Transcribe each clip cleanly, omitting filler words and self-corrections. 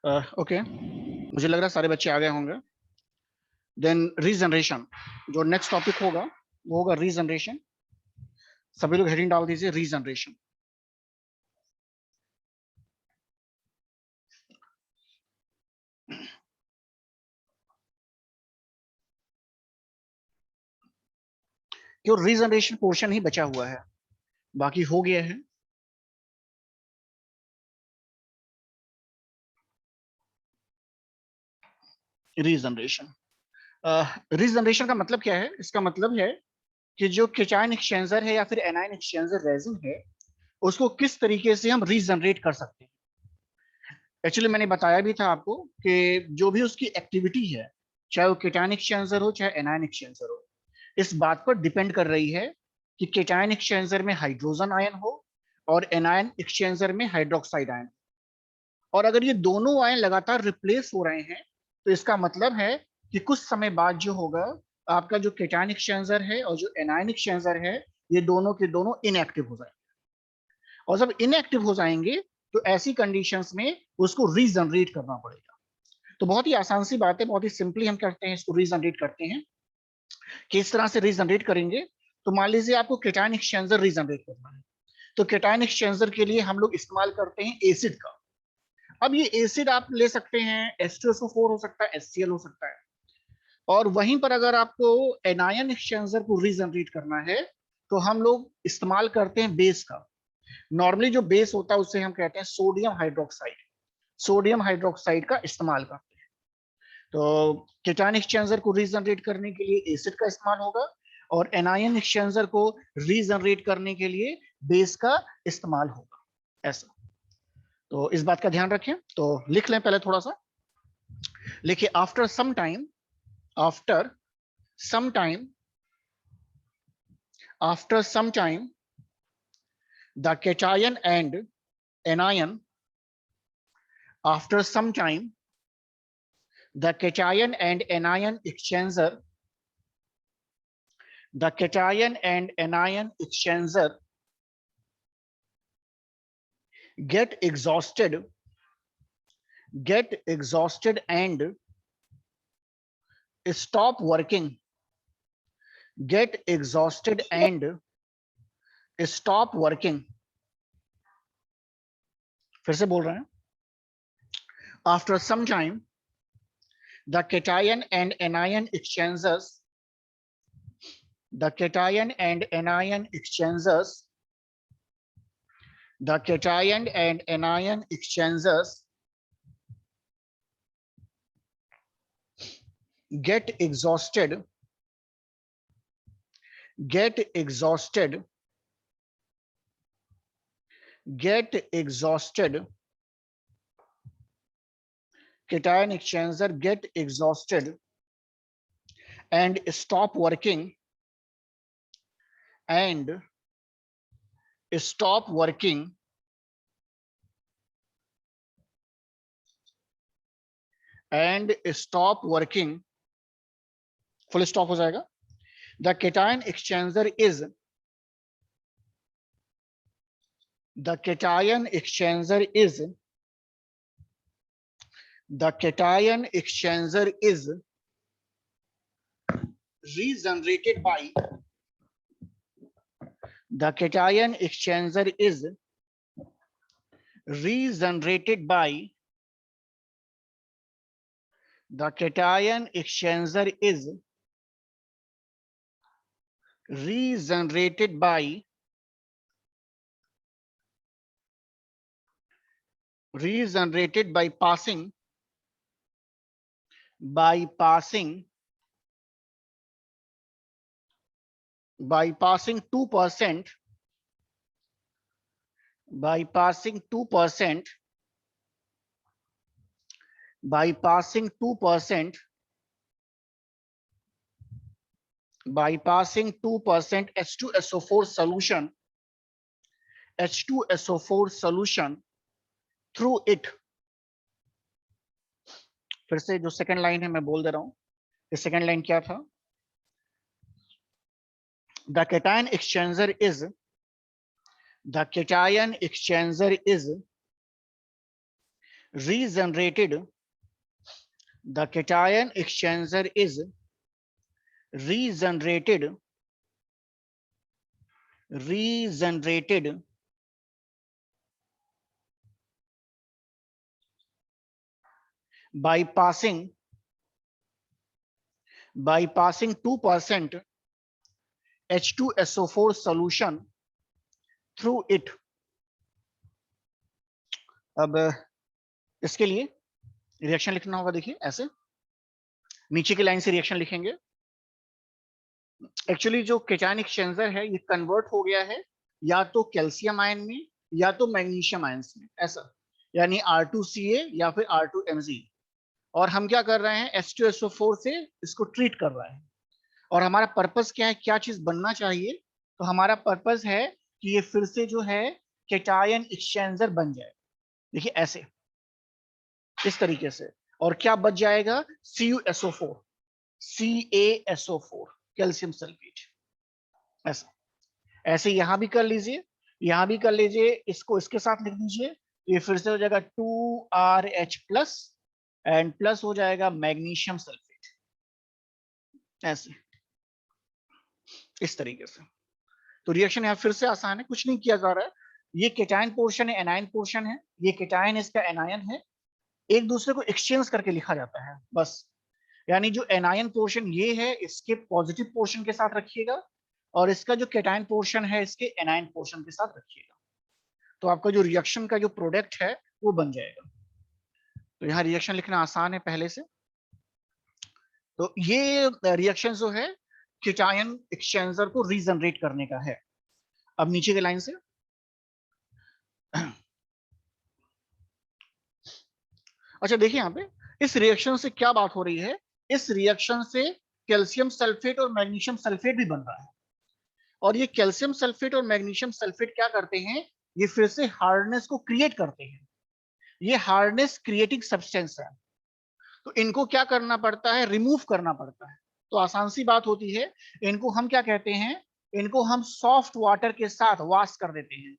Okay, मुझे लग रहा है सारे बच्चे आ गए होंगे। देन रीजनरेशन, जो नेक्स्ट टॉपिक होगा वो होगा रीजनरेशन। सभी लोग हेडिंग डाल दीजिए रीजनरेशन। क्यों रीजनरेशन पोर्शन ही बचा हुआ है, बाकी हो गया है। रीजनरेशन, रीजनरेशन का मतलब क्या है? इसका मतलब है कि जो केटायन एक्सचेंजर है या फिर एनायन एक्सचेंजर रेजिन है, उसको किस तरीके से हम रीजनरेट कर सकते हैं। एक्चुअली मैंने बताया भी था आपको कि जो भी उसकी एक्टिविटी है, चाहे वो केटायन एक्सचेंजर हो चाहे एनायन एक्सचेंजर हो, इस बात पर डिपेंड कर रही है कि केटायन एक्सचेंजर में हाइड्रोजन आयन हो और एनायन एक्सचेंजर में हाइड्रोक्साइड आयन। और अगर ये दोनों आयन लगातार रिप्लेस हो रहे हैं, तो इसका मतलब है कि कुछ समय बाद जो होगा, आपका जो केटायन एक्सचेंजर है और जो एनायन एक्सचेंजर है, ये दोनों के दोनों इनएक्टिव हो जाएंगे। और जब इनएक्टिव हो जाएंगे तो ऐसी कंडीशंस में उसको रीजनरेट करना पड़ेगा। तो बहुत ही आसान सी बात है, बहुत ही सिंपली हम करते हैं, इसको रीजनरेट करते हैं। किस तरह से रीजनरेट करेंगे? तो मान लीजिए आपको केटायन एक्सचेंजर रीजनरेट करना है, तो केटायन एक्सचेंजर के लिए हम लोग इस्तेमाल करते हैं एसिड का। अब ये एसिड आप ले सकते हैं, H2SO4 हो सकता है, HCl हो सकता है। और वहीं पर अगर आपको एनायन एक्सचेंजर को रीजनरेट करना है, तो हम लोग इस्तेमाल करते हैं बेस का। नॉर्मली जो बेस होता है उसे हम कहते हैं सोडियम हाइड्रोक्साइड। सोडियम हाइड्रोक्साइड का इस्तेमाल करते हैं। तो केटायन एक्सचेंजर को रीजनरेट करने के लिए एसिड का इस्तेमाल होगा, और एनायन एक्सचेंजर को रीजनरेट करने के लिए बेस का इस्तेमाल होगा। ऐसा, तो इस बात का ध्यान रखें। तो लिख लें पहले थोड़ा सा, लिखिए after some time, after some time, after some time, the cation and anion, after some time, the cation and anion exchanger, the cation and anion exchanger get exhausted, and stop working, get exhausted and stop working। फिर से बोल रहे हैं, after some time, the cation and anion exchangers, the cation and anion exchangers, the cation and anion exchangers get exhausted, get exhausted, get exhausted, cation exchanger get exhausted and stop working, and stop working, and stop working, full stop हो जाएगा। The cation exchanger is, the cation exchanger is, the cation exchanger is regenerated by, the cation exchanger is regenerated by, the cation exchanger is regenerated by, regenerated by passing, bypassing, bypassing 2%, bypassing 2%, bypassing 2%, bypassing 2% H2SO4 solution, H2SO4 solution through it। फिर से जो second line है मैं बोल दे रहा हूं, ये second line क्या था? The cation exchanger is, the cation exchanger is regenerated, the cation exchanger is regenerated by passing 2% H2SO4 solution through it. अब इसके लिए रिएक्शन लिखना होगा, देखिए ऐसे नीचे की लाइन से रिएक्शन लिखेंगे। एक्चुअली जो केटायन एक्सचेंजर है ये कन्वर्ट हो गया है या तो कैल्शियम आयन में या तो मैग्नीशियम आयंस में, ऐसा यानी R2Ca या फिर R2Mg। और हम क्या कर रहे हैं, H2SO4 से इसको ट्रीट कर रहे हैं। और हमारा पर्पस क्या है, क्या चीज बनना चाहिए, तो हमारा पर्पस है कि ये फिर से जो है केटायन एक्सचेंजर बन जाए। देखिए ऐसे, इस तरीके से। और क्या बच जाएगा, CuSO4, CaSO4, कैल्शियम सल्फेट। ऐसा, ऐसे यहां भी कर लीजिए, यहां भी कर लीजिए, इसको इसके साथ लिख दीजिए, ये फिर से हो जाएगा 2RH प्लस एंड प्लस हो जाएगा मैग्नीशियम सल्फेट, ऐसे इस तरीके से। तो रिएक्शन यहाँ फिर से आसान है, कुछ नहीं किया जा रहा है। ये केटायन पोर्शन है, एनायन पोर्शन है, ये केटायन इसका एनायन है, एक दूसरे को एक्सचेंज करके लिखा जाता है बस। यानी जो एनायन पोर्शन ये है, इसके पॉजिटिव पोर्शन के साथ रखिएगा, और इसका जो केटायन पोर्शन है इसके एनायन पोर्शन के साथ रखिएगा, तो आपका जो रिएक्शन का जो प्रोडक्ट है वो बन जाएगा। तो यहाँ रिएक्शन लिखना आसान है पहले से। तो ये रिएक्शन जो है केटायन एक्सचेंजर को रीजनरेट करने का है। अब नीचे के लाइन से अच्छा देखिए, यहाँ पे इस रिएक्शन से क्या बात हो रही है, इस रिएक्शन से कैल्शियम सल्फेट और मैग्नीशियम सल्फेट भी बन रहा है। और ये कैल्शियम सल्फेट और मैग्नीशियम सल्फेट क्या करते हैं, ये फिर से हार्डनेस को क्रिएट करते हैं। ये हार्डनेस क्रिएटिंग सब्सटेंस है, तो इनको क्या करना पड़ता है, रिमूव करना पड़ता है। तो आसान सी बात होती है, इनको हम क्या कहते हैं, इनको हम सॉफ्ट वाटर के साथ वॉश कर देते हैं,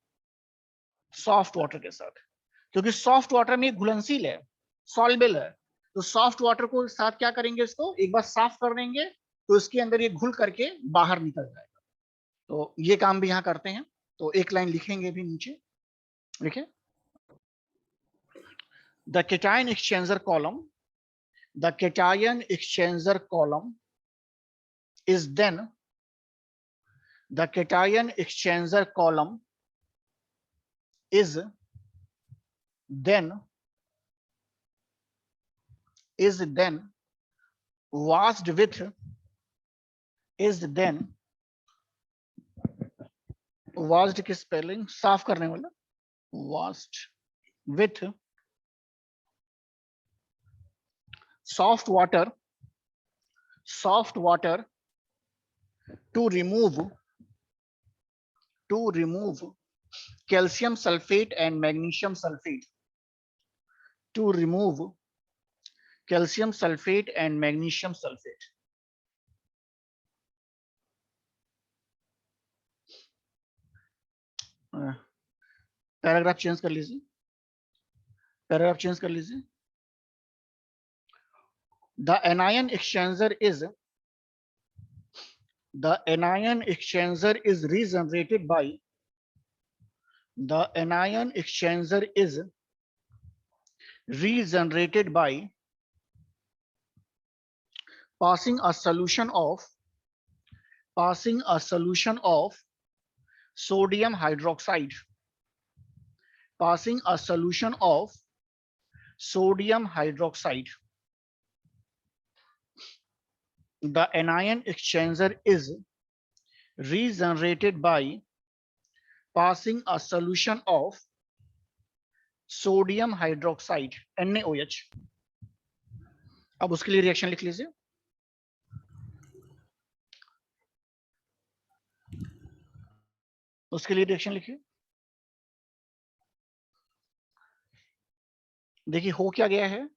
सॉफ्ट वाटर के साथ, क्योंकि सॉफ्ट वाटर में घुलनशील है, सॉल्युबल है। तो सॉफ्ट वाटर को साथ क्या करेंगे, इसको एक बार साफ कर देंगे, तो इसके अंदर ये घुल करके बाहर निकल जाएगा। तो ये काम भी यहाँ करते हैं। तो एक लाइन लिखेंगे भी नीचे, देखिए, the cation exchanger column, the cation exchanger column is then the cation exchanger column is then washed with washed की स्पेलिंग साफ करने वाला, washed with soft water to remove calcium sulfate and magnesium sulfate, to remove calcium sulfate and magnesium sulfate। Paragraph change कर लीजिए, paragraph change कर लीजिए। The anion exchanger is regenerated by passing a solution of sodium hydroxide, passing a solution of sodium hydroxide. The anion exchanger is regenerated by passing a solution of sodium hydroxide, NaOH। अब उसके लिए reaction लिख लीजिए, उसके लिए reaction लिखिए। देखिए हो क्या गया है,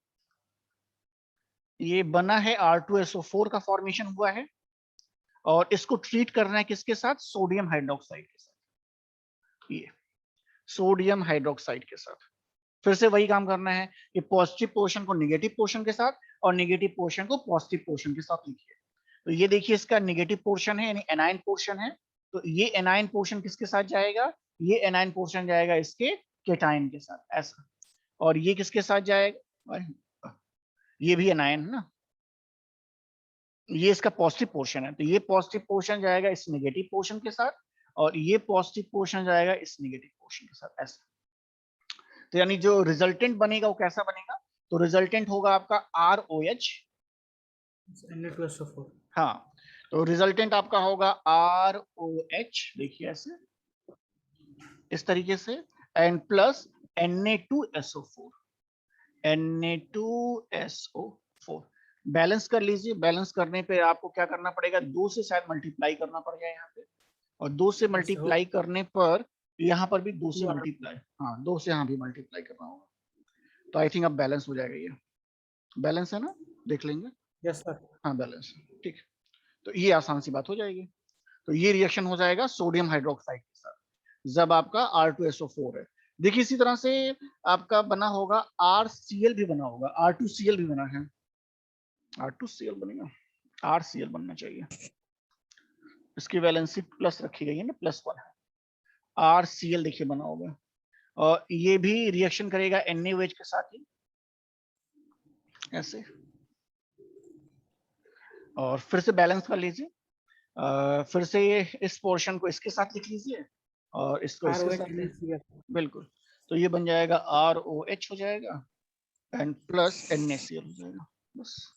ये बना है R2SO4 का फॉर्मेशन हुआ है, और इसको ट्रीट करना है किसके साथ, सोडियम हाइड्रोक्साइड के साथ, ये सोडियम हाइड्रोक्साइड के साथ। फिर से वही काम करना है कि पॉजिटिव पोर्शन को नेगेटिव पोर्शन के साथ और नेगेटिव पोर्शन को पॉजिटिव पोर्शन के साथ लिखिए। तो ये देखिए इसका नेगेटिव पोर्शन है यानी एनायन पोर्शन है, तो ये एनायन पोर्शन किसके साथ जाएगा, ये एनायन पोर्शन जाएगा इसके केटायन के साथ ऐसा। और ये किसके साथ जाएगा, ये भी एनायन है ना, ये इसका पॉजिटिव पोर्शन है, तो ये पॉजिटिव पोर्शन जाएगा इस नेगेटिव पोर्शन के साथ और ये पॉजिटिव पोर्शन जाएगा इस नेगेटिव पोर्शन के साथ ऐसा। तो यानी जो रिजल्टेंट बनेगा वो कैसा बनेगा, तो रिजल्टेंट होगा आपका ROH, Na+4। हाँ, तो रिजल्टेंट आपका होगा ROH, देखिए ऐसे इस तरीके से, and plus Na2SO4, Na2SO4 balance कर लीजिए। बैलेंस करने पे आपको क्या करना पड़ेगा, 2 से शायद मल्टीप्लाई करना पड़ेगा यहाँ पे, और 2 से मल्टीप्लाई करने पर यहाँ पर भी 2 से मल्टीप्लाई, हाँ 2 से यहाँ भी मल्टीप्लाई करना होगा। तो आई थिंक अब बैलेंस हो जाएगा, ये बैलेंस है ना, देख लेंगे। Yes sir. हाँ बैलेंस, ठीक है, तो ये आसान सी बात हो जाएगी। तो ये रिएक्शन हो जाएगा सोडियम हाइड्रोक्साइड के साथ जब आपका R2SO4 है। देखिए इसी तरह से आपका बना होगा RCl भी बना होगा, R2Cl भी बना है, R2Cl बनेगा, RCl बनना चाहिए, इसकी वैलेंसी प्लस रखी गई है ना, +1 है, RCl देखिए बना होगा, और ये भी रिएक्शन करेगा NaOH के साथ ही ऐसे, और फिर से बैलेंस कर लीजिए। फिर से इस पोर्शन को इसके साथ लिख लीजिए और इसको इसके साथ बिल्कुल, तो ये बन जाएगा ROH हो जाएगा एंड प्लस NaCl हो जाएगा बस।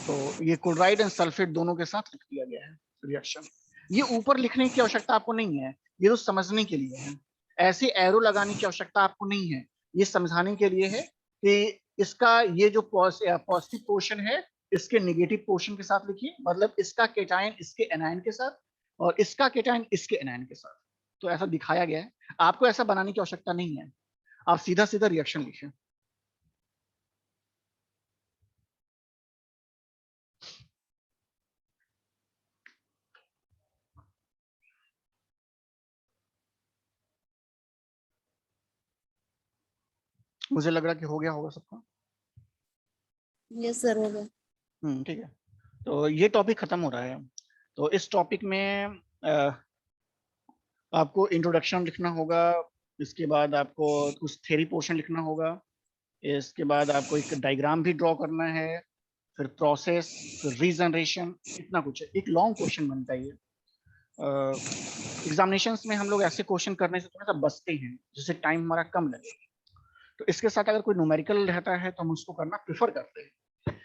तो ये क्लोराइड एंड सल्फेट दोनों के साथ लिख दिया गया है रिएक्शन। ये ऊपर लिखने की आवश्यकता आपको नहीं है, ये तो समझने के लिए है, ऐसे एरो लगाने की आवश्यकता आपको नहीं है, ये समझाने के लिए है कि इसका ये जो पॉजिटिव पोर्शन है इसके नेगेटिव पोर्शन के साथ लिखिए, मतलब इसका केटायन इसके एनायन के साथ और इसका केटायन इसके एनायन के साथ। तो ऐसा दिखाया गया है, आपको ऐसा बनाने की आवश्यकता नहीं है, आप सीधा सीधा रिएक्शन लिखें। मुझे लग रहा है कि हो गया होगा सबका। यस सर हो गया। ठीक है, तो ये टॉपिक खत्म हो रहा है। तो इस टॉपिक में आपको इंट्रोडक्शन लिखना होगा, इसके बाद आपको कुछ थ्योरी पोर्शन लिखना होगा, इसके बाद आपको एक डायग्राम भी ड्रॉ करना है, फिर प्रोसेस, फिर रीजनरेशन, इतना कुछ है, एक लॉन्ग क्वेश्चन बनता है ये। एग्जामिनेशंस में हम लोग ऐसे क्वेश्चन करने से थोड़ा सा बचते हैं जिससे टाइम हमारा कम लगे, तो इसके साथ अगर कोई न्यूमेरिकल रहता है तो हम उसको करना प्रेफर करते हैं,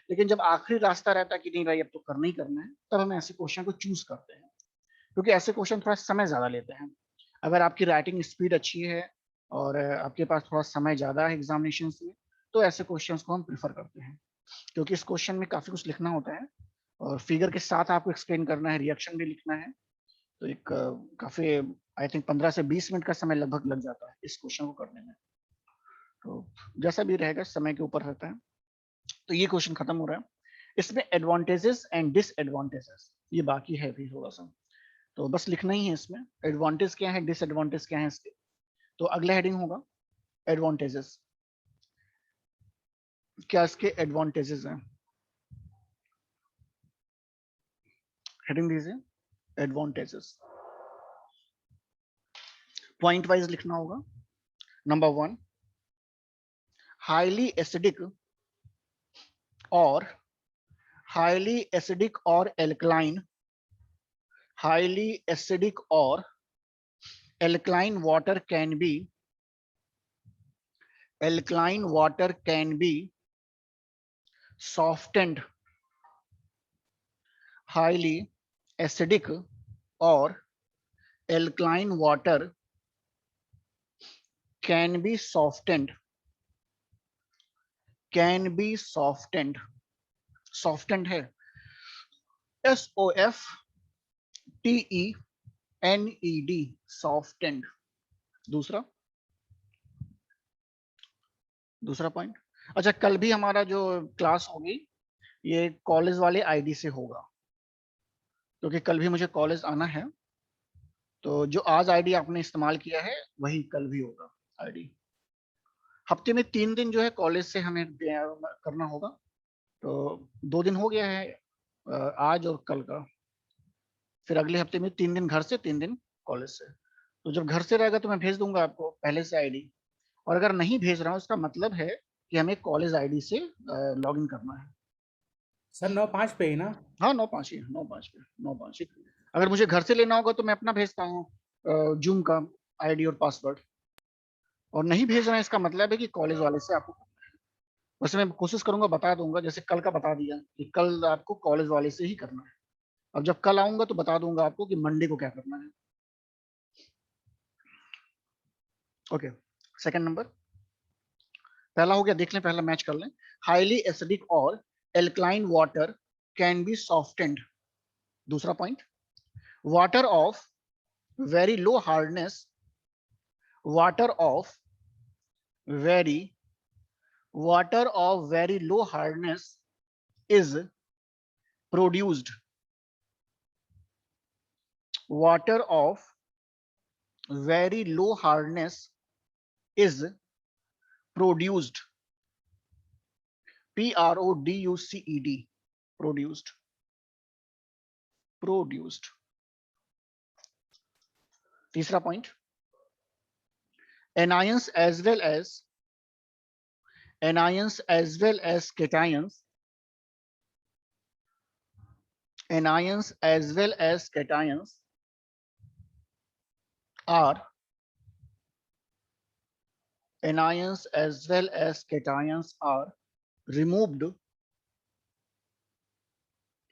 लेकिन जब आखिरी रास्ता रहता है कि नहीं भाई अब तो करना ही करना है, तब हम ऐसे क्वेश्चन को चूज करते हैं, क्योंकि ऐसे क्वेश्चन थोड़ा समय ज्यादा लेते हैं। अगर आपकी राइटिंग स्पीड अच्छी है और आपके पास थोड़ा समय ज्यादा है एग्जामिनेशन में, तो ऐसे क्वेश्चंस को हम प्रेफर करते हैं, क्योंकि इस क्वेश्चन में काफी कुछ लिखना होता है और फिगर के साथ आपको एक्सप्लेन करना है, रिएक्शन भी लिखना है, तो एक काफी आई थिंक 15 से 20 मिनट का समय लगभग लग जाता है इस क्वेश्चन को करने में। तो जैसा भी रहेगा समय के ऊपर रहता है। तो ये क्वेश्चन खत्म हो रहा है, इसमें एडवांटेजेस एंड डिसएडवांटेजेस ये बाकी है भी थोड़ा सा, तो बस लिखना ही है इसमें एडवांटेज क्या है, डिसएडवांटेज क्या है इसके। तो अगला हेडिंग होगा एडवांटेजेस, क्या इसके एडवांटेजेस हैं, हेडिंग दीजिए एडवांटेजेस, पॉइंट वाइज लिखना होगा। नंबर 1, हाईली एसिडिक और alkaline, highly acidic or alkaline water can be softened, highly acidic or alkaline water can be softened, softened है SOFTENED, softened। दूसरा पॉइंट, अच्छा कल भी हमारा जो क्लास होगी ये कॉलेज वाले आईडी से होगा, क्योंकि कल भी मुझे कॉलेज आना है, तो जो आज आईडी आपने इस्तेमाल किया है वही कल भी होगा आईडी। हफ्ते में 3 दिन जो है कॉलेज से हमें करना होगा। तो 2 दिन हो गया है आज और कल का। फिर अगले हफ्ते में 3 दिन घर से, 3 दिन कॉलेज से। तो जब घर से रहेगा तो मैं भेज दूंगा आपको पहले से आईडी। और अगर नहीं भेज रहा हूँ इसका मतलब है कि हमें कॉलेज आईडी से लॉग इन करना है। सर 9/5 पे ही ना? हाँ 9/5 ही, 9/5 पे, 9/5 ही। अगर मुझे घर से लेना होगा तो मैं अपना भेजता हूँ जूम का आईडी और पासवर्ड। और नहीं भेज रहे हैं इसका मतलब है कि कॉलेज वाले से आपको, वैसे मैं कोशिश करूंगा बता दूंगा, जैसे कल का बता दिया कि कल आपको कॉलेज वाले से ही करना है। अब जब कल आऊंगा तो बता दूंगा आपको कि मंडे को क्या करना है। ओके, सेकंड नंबर पहला हो गया, देख लें, पहला मैच कर लें। हाईली एसिडिक और alkaline water can be softened. दूसरा point, water of very low hardness, water of very water of very low hardness is produced, water of very low hardness is produced, produced, produced, produced. तीसरा point, anions as well as anions as well as cations, anions as well as cations are anions as well as cations are removed,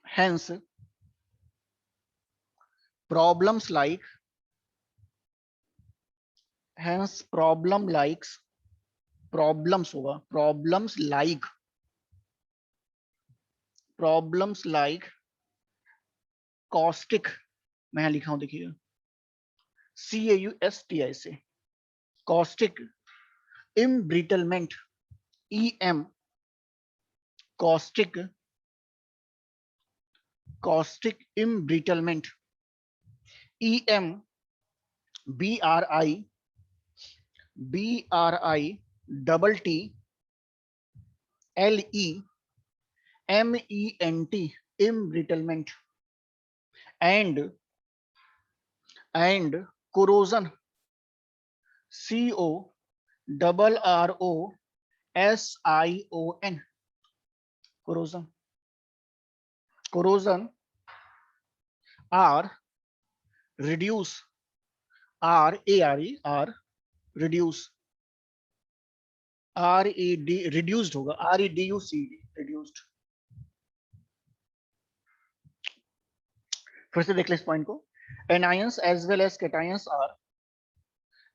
hence problems like hence problem likes problems होगा, problems like caustic, मैं यहाँ लिखा हूं देखिए CAUSTI से, caustic embrittlement, EM, caustic embrittlement, EM, BRI double T LE MENT, embrittlement, and corrosion, CORROSION, corrosion. Corrosion are reduce, RARE, are reduce, RED reduced होगा, REDUCED reduced. फिर से देख ले इस पॉइंट को, anions as well as cations are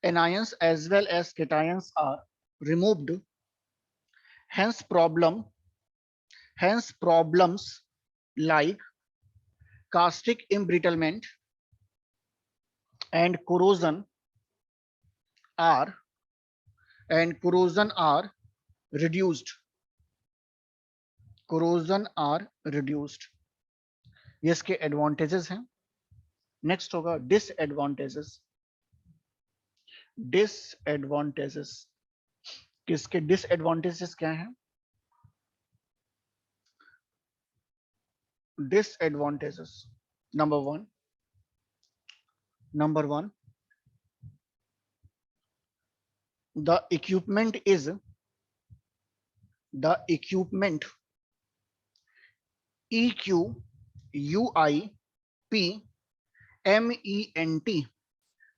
anions as well as cations are removed, hence problems like caustic embrittlement and corrosion are reduced, ये इसके advantages हैं। नेक्स्ट होगा डिसएडवांटेजेस, किसके डिसएडवांटेजेस क्या हैं? Disadvantages, number one, the equipment EQUIPMENT,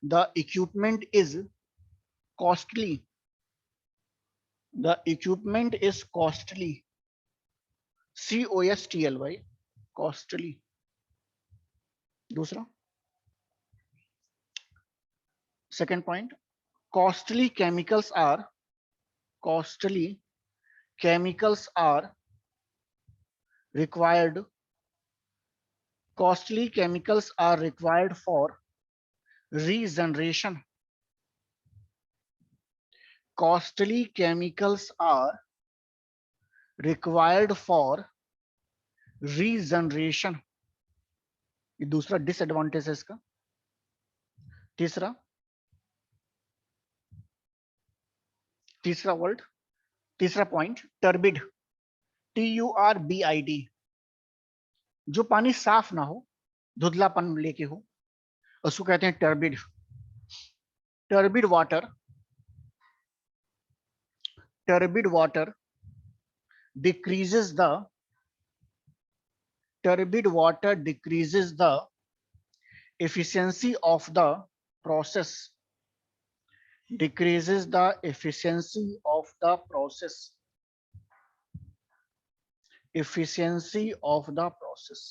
the equipment is costly, COSTLY, costly. दूसरा, second point, costly chemicals are required for regeneration, costly chemicals are required for regeneration, ये दूसरा डिसएडवांटेज है इसका। तीसरा, तीसरा वर्ड, तीसरा पॉइंट, टर्बिड, TURBID, जो पानी साफ ना हो, धुंधलापन लेके हो, उसको कहते हैं turbid. Turbid water, turbid water decreases the efficiency of the process, decreases the efficiency of the process, efficiency of the process,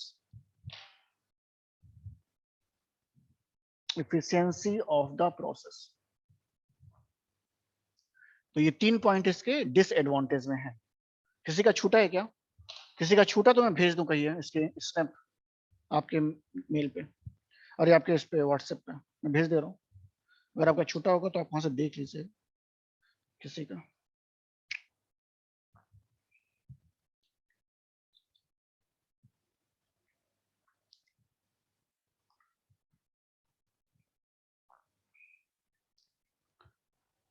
efficiency of the process। तो ये 3 पॉइंट इसके डिसएडवांटेज में है। किसी का छूटा है क्या? किसी का छूटा तो मैं भेज दूं, कहिए इसके स्नैप आपके मेल पे और ये आपके इस पे व्हाट्सएप पे मैं भेज दे रहा हूँ। अगर आपका छूटा होगा तो आप वहां से देख लीजिए किसी का।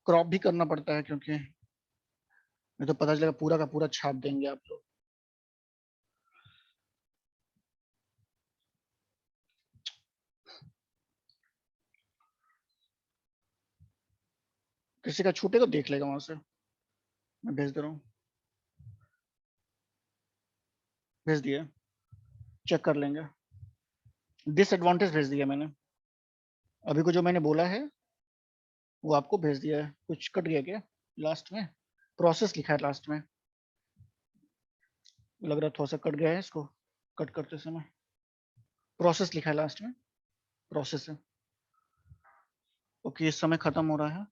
क्रॉप भी करना पड़ता है क्योंकि नहीं तो पता चलेगा पूरा का पूरा छाप देंगे आप लोग। किसी का छूटे तो देख लेगा वहां से, मैं भेज दे रहा हूँ, भेज दिया, चेक कर लेंगे। डिसएडवांटेज भेज दिया मैंने, अभी को जो मैंने बोला है वो आपको भेज दिया है। कुछ कट गया क्या लास्ट में? प्रोसेस लिखा है लास्ट में, लग रहा है थोड़ा सा कट गया है इसको कट करते समय। प्रोसेस लिखा है लास्ट में, प्रोसेस है। ओके, इस समय खत्म हो रहा है,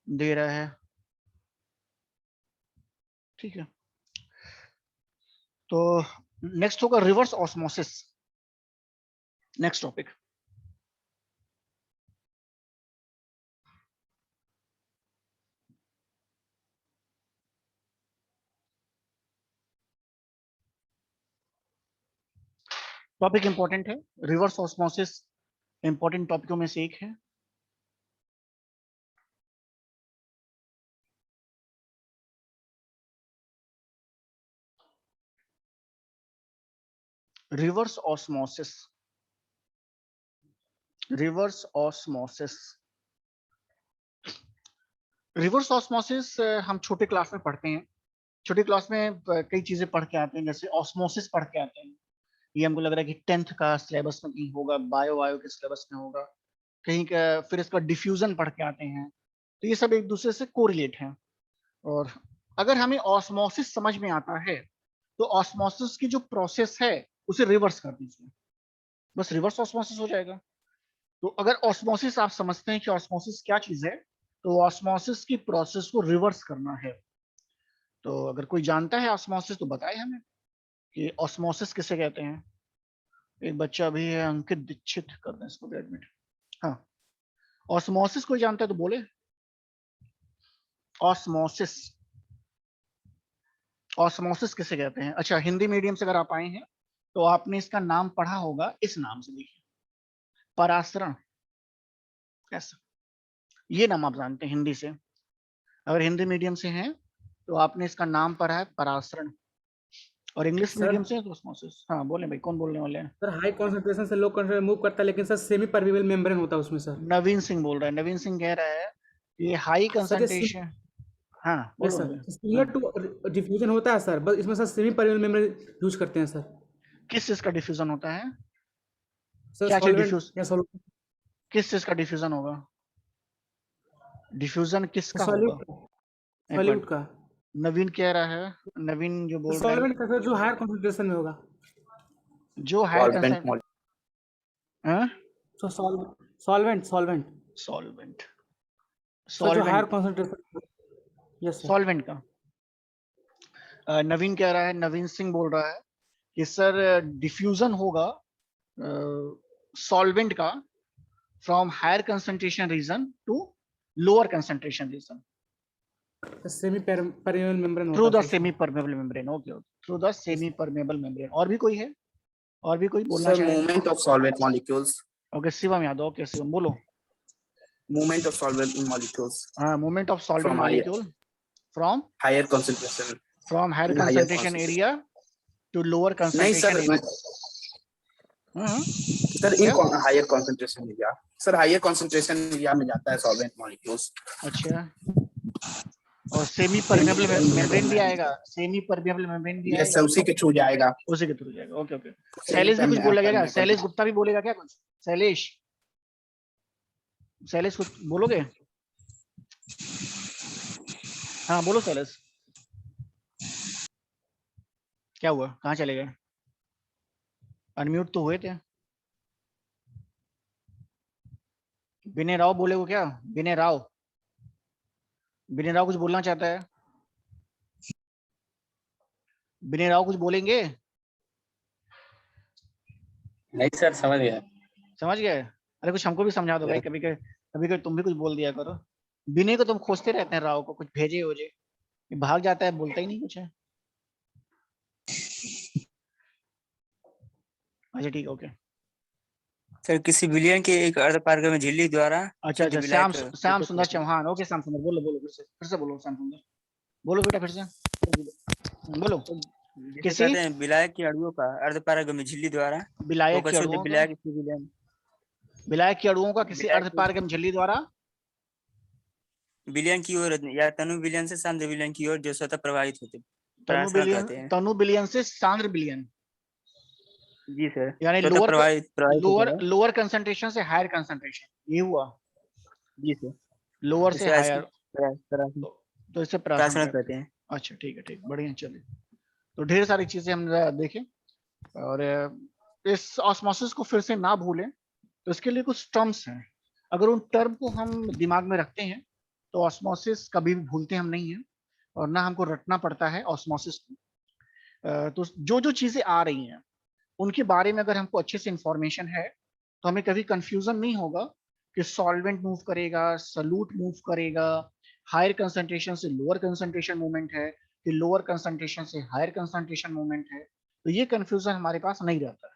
दे रहा है, ठीक है। तो नेक्स्ट होगा reverse osmosis, next topic. Topic important है, रिवर्स ऑस्मोसिस इंपॉर्टेंट टॉपिकों में से एक है। Reverse osmosis, reverse osmosis, reverse osmosis हम छोटे क्लास में पढ़ते हैं। छोटी क्लास में कई चीजें पढ़ के आते हैं, जैसे ऑस्मोसिस पढ़ के आते हैं। ये हमको लग रहा है कि 10th का सिलेबस में कहीं होगा, बायो के सिलेबस में होगा कहीं का। फिर इसका डिफ्यूजन पढ़ के आते हैं, तो ये सब एक दूसरे से कोरिलेट हैं। और अगर हमें ऑस्मोसिस समझ में आता है तो ऑस्मोसिस की जो प्रोसेस है उसे रिवर्स कर दीजिए, बस रिवर्स ऑस्मोसिस हो जाएगा। तो अगर ऑस्मोसिस आप समझते हैं कि ऑस्मोसिस क्या चीज है, तो ऑस्मोसिस की प्रोसेस को रिवर्स करना है। तो अगर कोई जानता है ऑस्मोसिस तो बताए हमें कि ऑस्मोसिस किसे कहते हैं। एक बच्चा भी है, अंकित दीक्षित, कर दें इसको एडमिट। हाँ, ऑस्मोसिस कोई जानता है तो बोले। ऑस्मोसिस, ऑस्मोसिस किसे कहते हैं? अच्छा, हिंदी मीडियम से अगर आप आए हैं तो आपने इसका नाम पढ़ा होगा, इस नाम से, देखिए परासरण, कैसा, ये नाम आप जानते हैं हिंदी से। अगर हिंदी मीडियम से हैं तो आपने इसका नाम पढ़ा है परासरण, और इंग्लिश मीडियम से तो ऑस्मोसिस। हाँ बोले भाई, कौन बोलने वाले हैं? सर हाई कंसंट्रेशन से लो कंसंट्रेशन मूव करता है, लेकिन सर सेमी परमेबल मेम्ब्रेन होता है उसमें सर। नवीन सिंह बोल रहा है, नवीन सिंह कह रहा है ये हाई कंसंट्रेशन। हाँ यस बोलो। सर, सिमिलर टू डिफ्यूजन होता है सर, बस इसमें sir semi permeable membrane use करते हैं सर। किस चीज का डिफ्यूजन होता है? सर क्या चीज डिफ्यूज, सॉल्वेंट या सॉल्यूट, किस चीज का डिफ्यूजन होगा? डिफ्यूजन किसका होगा? एक सॉल्यूट मिनट, का, नवीन कह रहा है, नवीन जो बोल रहा है सॉल्वेंट का सर जो हायर कंसंट्रेशन में होगा। जो higher concentration, so solvent solvent solvent, sir जो higher solvent, concentration. Yes sir. Solvent का। नवीन कह रहा है, नवीन सिंह बोल रहा है कि सर डिफ्यूजन होगा सॉल्वेंट का from higher concentration region to lower concentration region semi permeable membrane through होता द है semi permeable membrane. Okay, through the semi permeable membrane. और भी कोई है? और भी कोई बोलना Sir, चाहेगा? movement of solvent molecules. Okay, Shivam Yadav. Okay Shivam बोलो। Movement of solvent molecules हाँ, movement of solvent from higher molecule from higher concentration higher higher concentration concentration. Area to lower नहीं concentration sir area. Sir in क्या? Higher concentration area, sir higher concentration area में जाता है solvent molecules. अच्छा, और semi permeable membrane भी आएगा, semi permeable membrane भी यस आएगा, सर, उसी के थ्रू जाएगा। उसी के थ्रू जाएगा। Okay okay. शैलेश भी कुछ बोलेगा क्या? शैलेश गुप्ता भी बोलेगा क्या कुछ? शैलेश, शैलेश कुछ बोलोगे? हाँ बोलो शैलेश, क्या हुआ, कहाँ चले गए? अनम्यूट तो हुए थे। विनय राव बोलेगा क्या? विनय राव, विनय राव कुछ बोलना चाहता है? विनय राव कुछ बोलेंगे? नहीं सर, समझ गया। समझ गए? अरे कुछ हमको भी समझा दो भाई, कभी कभी तुम भी कुछ बोल दिया करो। विनय को तुम खोजते रहते हैं, राव को कुछ भेजे होजे, ये भाग जाता है, बोलता ही नहीं कुछ है। अच्छा ठीक, ओके। सर किसी विलियन के एक अर्धपारगम्य झिल्ली द्वारा अच्छा अच्छा, विलायक श्याम सुंदर चौहान। ओके श्याम सुंदर, बोलो बोलो, फिर से बोलो श्याम सुंदर, बोलो बेटा फिर से बोलो। जिसे किसी कहते हैं विलायक के अणुओं का अर्धपारगम्य झिल्ली द्वारा विलायक के फोकस अणुओं का, विलायक विलियन विलायक के अणुओं का किसी विलायक अर्धपारगम्य झिल्ली द्वारा विलियन की ओर या तनु विलियन से सांद्र विलियन की ओर जो स्वतः प्रवाहित होते प्रसारण कहते हैं। तनु बिलियन से सांद्र बिलियन, जी सर, यानी स्वतः प्रवाहित होते हैं। लोअर कंसंट्रेशन से हायर कंसंट्रेशन, ये हुआ। जी सर, लोअर से हायर, प्रसारण तो इसे प्राशन कहते हैं। अच्छा ठीक है, ठीक, बढ़िया। चलिए, तो ढेर सारी चीजें हम देखें, और इस ऑस्मोसिस को फिर से ना भूलें, तो इसके लिए कुछ टर्म्स हैं। अगर उन टर्म को हम दिमाग में रखते हैं तो ऑस्मोसिस कभी भी भूलते हम नहीं हैं, और ना हमको रटना पड़ता है ऑस्मोसिस को। तो जो जो चीजें आ रही हैं उनके बारे में अगर हमको अच्छे से इंफॉर्मेशन है तो हमें कभी कंफ्यूजन नहीं होगा कि सॉल्वेंट मूव करेगा, सलूट मूव करेगा, हायर कंसंट्रेशन से लोअर कंसंट्रेशन मूवमेंट है कि लोअर कंसंट्रेशन से हायर कंसंट्रेशन मूवमेंट है। तो ये कंफ्यूजन हमारे पास नहीं रहता है।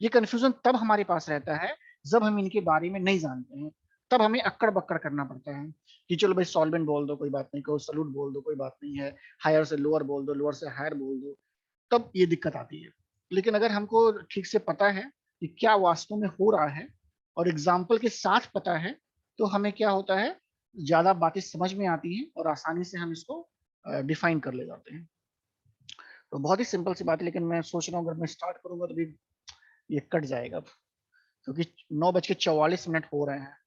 ये कंफ्यूजन तब हमारे पास रहता है जब हम इनके बारे में नहीं जानते हैं, तब हमें अक्कड़ बक्कड़ करना पड़ता है कि चलो भाई सॉल्वेंट बोल दो कोई बात नहीं, को सलूट बोल दो कोई बात नहीं है, हायर से लोअर बोल दो, लोअर से हायर बोल दो, तब ये दिक्कत आती है। लेकिन अगर हमको ठीक से पता है कि क्या वास्तव में हो रहा है और एग्जाम्पल के साथ पता है, तो हमें क्या होता है, ज्यादा बातें समझ में आती हैं और आसानी से हम इसको डिफाइन कर ले जाते हैं। तो बहुत ही सिंपल सी बात है, लेकिन मैं सोच रहा हूँ अगर मैं स्टार्ट करूंगा तो भी ये कट जाएगा, क्योंकि 9:44 हो रहे हैं,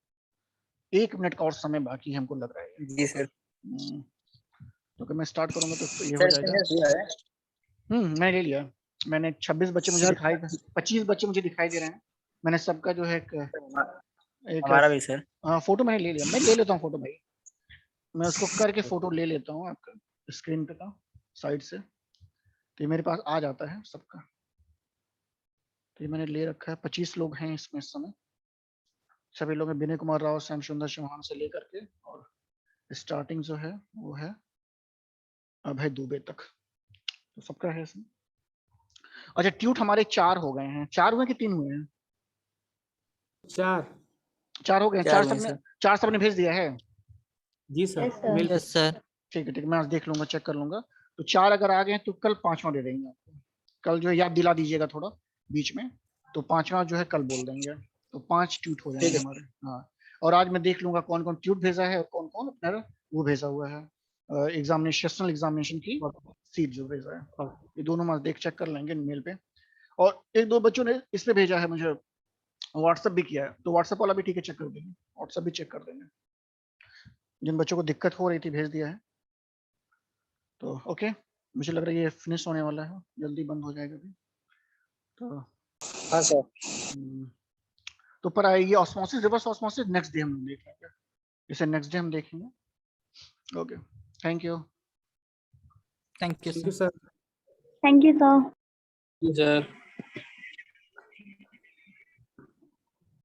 1 मिनट का और समय बाकी हमको लग रहा है। जी सर। तो अगर मैं स्टार्ट करूंगा तो ये हो सर जाएगा। मैंने ले लिया, मैंने 26 बच्चे मुझे दिखाई, 25 बच्चे मुझे दिखाई दे रहे हैं। मैंने सबका जो है एक हमारा भी सर। फोटो मैंने ले लिया, मैं ले लेता हूँ फोटो भाई, मैं उसको करके फोटो ले लेता हूँ आपका स्क्रीन पे का साइड से, तो ये मेरे पास आ जाता है सबका। तो ये मैंने ले रखा है, 25 लोग हैं इसमें इस समय, सभी लोग हैं, विनय कुमार राव, श्याम सुंदर चौहान से लेकर के, और स्टार्टिंग जो है वो है अभय दुबे तक, तो सबका है इसमें। अच्छा, ट्यूट हमारे 4 हो गए हैं, 4 हुए कि 3 हुए हैं? 4 हो गए हैं, 4 सबने भेज दिया है। जी सर, यस सर। ठीक है, ठीक, मैं आज देख लूंगा, चेक कर लूंगा। तो 4 अगर आ गए हैं तो कल 5वां दे देंगे आपको, कल जो है याद दिला दीजिएगा थोड़ा बीच में, तो 5वां जो है कल बोल देंगे, तो 5 ट्यूट हो जाएंगे हमारे। हाँ, और आज मैं देख लूंगा कौन कौन ट्यूट भेजा है और कौन कौन अपना वो भेजा हुआ है, एग्जामिनेशन की सीट जो भेजा है, ये दोनों मैं देख चेक कर लेंगे मेल पे। और 1-2 बच्चों ने इस पे भेजा है मुझे, व्हाट्सएप भी किया है, तो व्हाट्सएप वाला भी ठीक है, चेक कर देंगे, व्हाट्सएप भी चेक कर देंगे। जिन बच्चों को दिक्कत हो रही थी भेज दिया है, तो ओके, मुझे लग रहा है ये फिनिश होने वाला है, जल्दी बंद हो जाएगा भी। तो हाँ सर। तो पर ये osmosis, reverse osmosis next day हम देख लेंगे, इसे नेक्स्ट डे हम देखेंगे। Okay, thank you. Thank you sir. Thank you sir. Sir